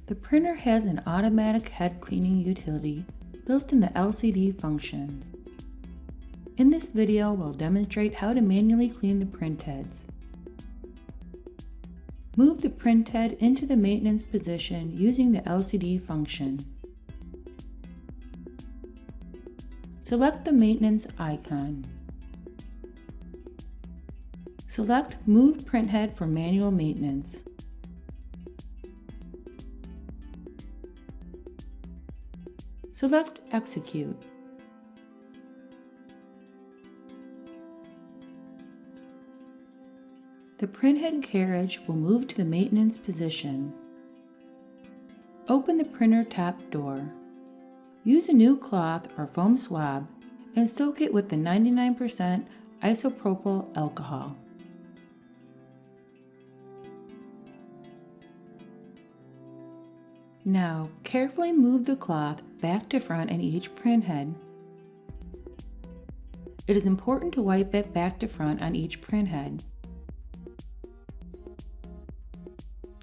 The printer has an automatic head cleaning utility built in the LCD functions. In this video, we'll demonstrate how to manually clean the printheads. Move the printhead into the maintenance position using the LCD function. Select the maintenance icon. Select Move Printhead for manual maintenance. Select Execute. The printhead carriage will move to the maintenance position. Open the printer top door. Use a new cloth or foam swab and soak it with the 99% isopropyl alcohol. Now, carefully move the cloth back to front in each printhead. It is important to wipe it back to front on each printhead.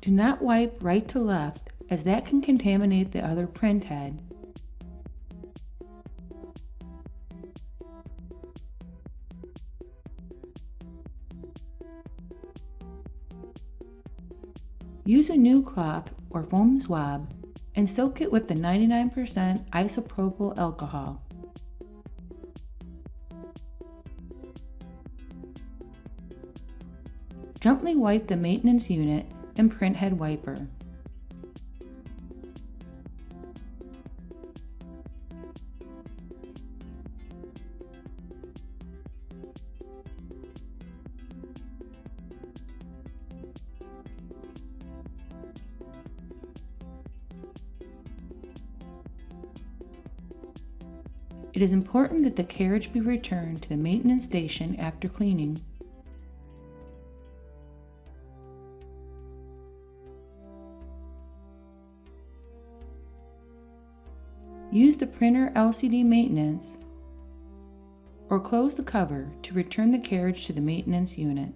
Do not wipe right to left, as that can contaminate the other printhead. Use a new cloth or foam swab and soak it with the 99% isopropyl alcohol. Gently wipe the maintenance unit and printhead wiper. It is important that the carriage be returned to the maintenance station after cleaning. Use the printer LCD maintenance or close the cover to return the carriage to the maintenance unit.